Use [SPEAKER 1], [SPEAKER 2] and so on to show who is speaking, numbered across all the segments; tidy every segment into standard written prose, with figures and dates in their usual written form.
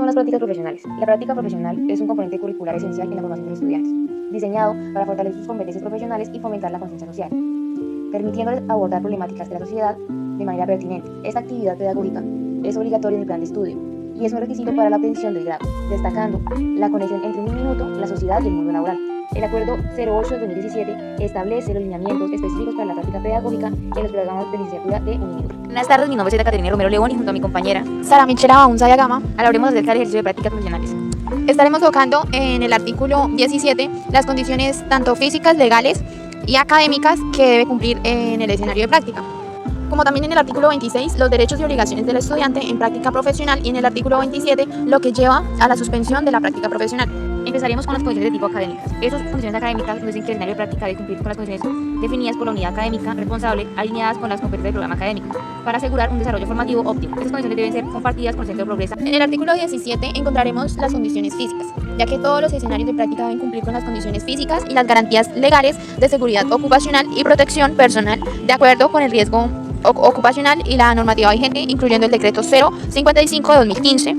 [SPEAKER 1] son las prácticas profesionales? La práctica profesional es un componente curricular esencial en la formación de los estudiantes, diseñado para fortalecer sus competencias profesionales y fomentar la conciencia social, permitiéndoles abordar problemáticas de la sociedad de manera pertinente. Esta actividad pedagógica es obligatoria en el plan de estudio y es un requisito para la obtención del grado, destacando la conexión entre un minuto, la sociedad y el mundo laboral. El Acuerdo 08 de 2017 establece los lineamientos específicos para la práctica pedagógica en los programas de licenciatura de Uniminuto.
[SPEAKER 2] Buenas tardes, mi nombre es Caterina Romero León y junto a mi compañera
[SPEAKER 3] Sara Michela Baunza Gama
[SPEAKER 2] hablaremos acerca del ejercicio de prácticas profesionales.
[SPEAKER 3] Estaremos tocando en el artículo 17 las condiciones tanto físicas, legales y académicas que debe cumplir en el escenario de práctica. Como también en el artículo 26, los derechos y obligaciones del estudiante en práctica profesional, y en el artículo 27, lo que lleva a la suspensión de la práctica profesional.
[SPEAKER 2] Empezaremos con las condiciones de tipo académicas. Esas condiciones académicas nos dicen que el escenario de práctica debe cumplir con las condiciones definidas por la unidad académica responsable, alineadas con las competencias del programa académico, para asegurar un desarrollo formativo óptimo. Estas condiciones deben ser compartidas con el Centro Progresa.
[SPEAKER 3] En el artículo 17 encontraremos las condiciones físicas, ya que todos los escenarios de práctica deben cumplir con las condiciones físicas y las garantías legales de seguridad ocupacional y protección personal, de acuerdo con el riesgo ocupacional y la normativa vigente, incluyendo el decreto 055 de 2015,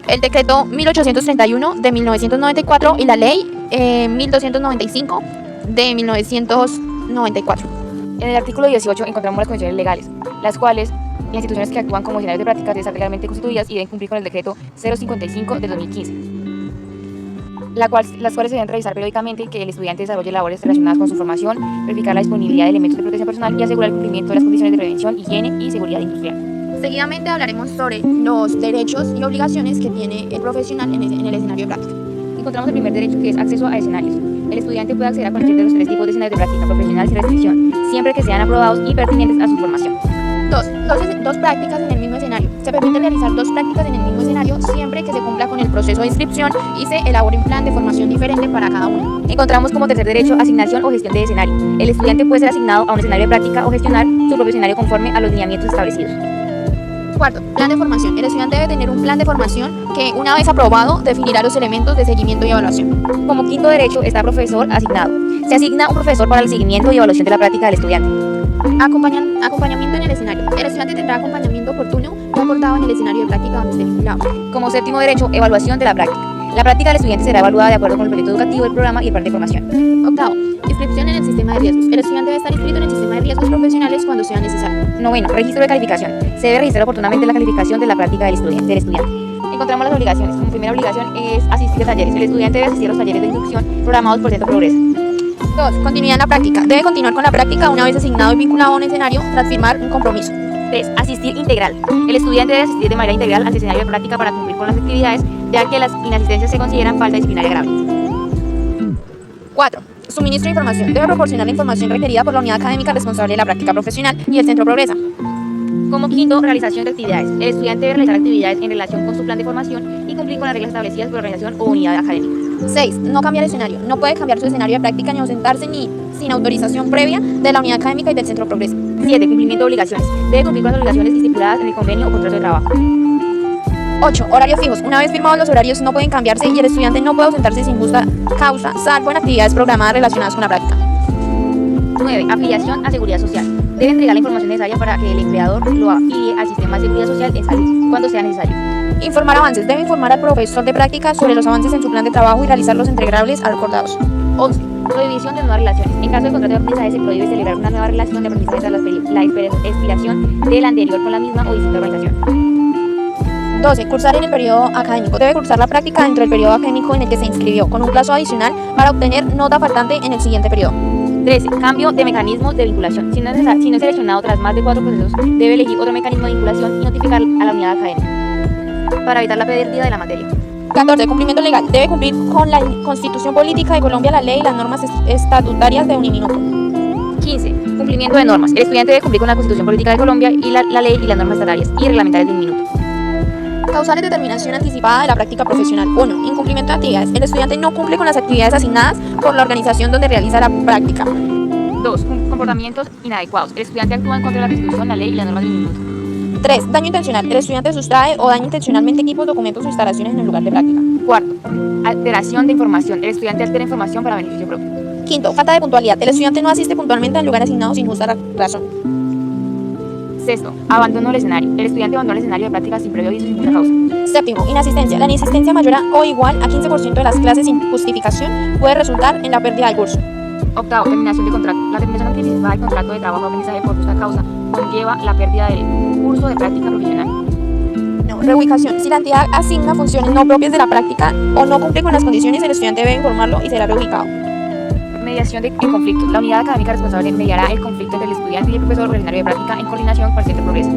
[SPEAKER 3] el decreto 1831 de 1994 y la ley 1295 de 1994.
[SPEAKER 1] En el artículo 18 encontramos las condiciones legales, las cuales las instituciones que actúan como escenarios de práctica deben estar legalmente constituidas y deben cumplir con el decreto 055 de 2015. Las cuales se deben revisar periódicamente, que el estudiante desarrolle labores relacionadas con su formación, verificar la disponibilidad de elementos de protección personal y asegurar el cumplimiento de las condiciones de prevención, higiene y seguridad industrial.
[SPEAKER 3] Seguidamente hablaremos sobre los derechos y obligaciones que tiene el profesional en el escenario de práctica.
[SPEAKER 1] Encontramos el primer derecho, que es acceso a escenarios. El estudiante puede acceder a cualquier de los tres tipos de escenarios de práctica profesional sin restricción, siempre que sean aprobados y pertinentes a su formación.
[SPEAKER 3] Dos prácticas en el mismo escenario. Se permite realizar dos prácticas en el mismo escenario siempre que se cumpla con el proceso de inscripción y se elabore un plan de formación diferente para cada uno.
[SPEAKER 1] Encontramos como tercer derecho asignación o gestión de escenario. El estudiante puede ser asignado a un escenario de práctica o gestionar su propio escenario conforme a los lineamientos establecidos.
[SPEAKER 3] Cuarto, plan de formación. El estudiante debe tener un plan de formación que, una vez aprobado, definirá los elementos de seguimiento y evaluación.
[SPEAKER 1] Como quinto derecho está profesor asignado. Se asigna un profesor para el seguimiento y evaluación de la práctica del estudiante.
[SPEAKER 3] Acompañamiento en el escenario. El estudiante tendrá acompañamiento oportuno y acordado en el escenario de práctica donde esté vinculado.
[SPEAKER 1] Como séptimo derecho, evaluación de la práctica. La práctica del estudiante será evaluada de acuerdo con el proyecto educativo, el programa y el plan de formación.
[SPEAKER 3] Octavo, inscripción en el sistema de riesgos. El estudiante debe estar inscrito en el sistema de riesgos profesionales cuando sea necesario.
[SPEAKER 1] Noveno, registro de calificación. Se debe registrar oportunamente la calificación de la práctica del estudiante. Encontramos las obligaciones. Como primera obligación es asistir a talleres. El estudiante debe asistir a los talleres de inducción programados por Centro Progresa.
[SPEAKER 3] 2. Continuidad en la práctica. Debe continuar con la práctica una vez asignado y vinculado a un escenario tras firmar un compromiso.
[SPEAKER 1] 3. Asistir integral. El estudiante debe asistir de manera integral al escenario de práctica para cumplir con las actividades, ya que las inasistencias se consideran falta disciplinaria grave.
[SPEAKER 3] 4. Suministro de información. Debe proporcionar la información requerida por la unidad académica responsable de la práctica profesional y el Centro Progresa.
[SPEAKER 1] Como quinto, realización de actividades. El estudiante debe realizar actividades en relación con su plan de formación y cumplir con las reglas establecidas por la organización o unidad académica.
[SPEAKER 3] 6. No cambiar escenario. No puede cambiar su escenario de práctica ni ausentarse sin autorización previa de la unidad académica y del Centro Progresa.
[SPEAKER 1] 7. Cumplimiento de obligaciones. Debe cumplir con las obligaciones estipuladas en el convenio o contrato de trabajo.
[SPEAKER 3] 8. Horarios fijos. Una vez firmados los horarios no pueden cambiarse y el estudiante no puede ausentarse sin justa causa, salvo en actividades programadas relacionadas con la práctica.
[SPEAKER 1] 9. Afiliación a seguridad social. Debe entregar la información necesaria para que el empleador lo afilie al sistema de seguridad social en salud, cuando sea necesario.
[SPEAKER 3] Informar avances. Debe informar al profesor de práctica sobre los avances en su plan de trabajo y realizar los entregables acordados.
[SPEAKER 1] 11. Prohibición de nuevas relaciones. En caso de contrato de aprendizaje se prohíbe celebrar una nueva relación de aprendizaje tras la expiración de la anterior con la misma o distinta organización.
[SPEAKER 3] 12. Cursar en el periodo académico. Debe cursar la práctica dentro del periodo académico en el que se inscribió, con un plazo adicional para obtener nota faltante en el siguiente periodo.
[SPEAKER 1] 13. Cambio de mecanismos de vinculación. Si no es seleccionado tras más de 4 procesos, debe elegir otro mecanismo de vinculación y notificar a la unidad académica para evitar la pérdida de la materia.
[SPEAKER 3] 14. Cumplimiento legal. Debe cumplir con la Constitución Política de Colombia, la ley y las normas estatutarias de Uniminuto.
[SPEAKER 1] 15. Cumplimiento de normas. El estudiante debe cumplir con la Constitución Política de Colombia y la ley y las normas estatales y reglamentarias de Uniminuto.
[SPEAKER 3] Causales de terminación anticipada de la práctica profesional. 1. Incumplimiento de actividades. El estudiante no cumple con las actividades asignadas por la organización donde realiza la práctica.
[SPEAKER 1] 2. Comportamientos inadecuados. El estudiante actúa en contra de la Constitución, la ley y las normas de Uniminuto.
[SPEAKER 3] 3. Daño intencional. El estudiante sustrae o daña intencionalmente equipos, documentos o instalaciones en el lugar de práctica.
[SPEAKER 1] 4. Alteración de información. El estudiante altera información para beneficio propio.
[SPEAKER 3] 5. Falta de puntualidad. El estudiante no asiste puntualmente al lugar asignado sin justa razón.
[SPEAKER 2] Sexto, abandono del escenario. El estudiante abandona el escenario de práctica sin previo aviso y sin justa causa.
[SPEAKER 3] Séptimo, inasistencia. La inasistencia mayor a o igual a 15% de las clases sin justificación puede resultar en la pérdida del curso.
[SPEAKER 2] Octavo, terminación de contrato. La terminación anticipada del contrato de trabajo o aprendizaje por justa causa conlleva la pérdida del curso de práctica profesional.
[SPEAKER 3] No, reubicación. Si la entidad asigna funciones no propias de la práctica o no cumple con las condiciones, el estudiante debe informarlo y será reubicado.
[SPEAKER 2] Mediación de conflictos. La unidad académica responsable mediará el conflicto entre el estudiante y el profesor o el escenario de práctica en coordinación con el Centro Progreso.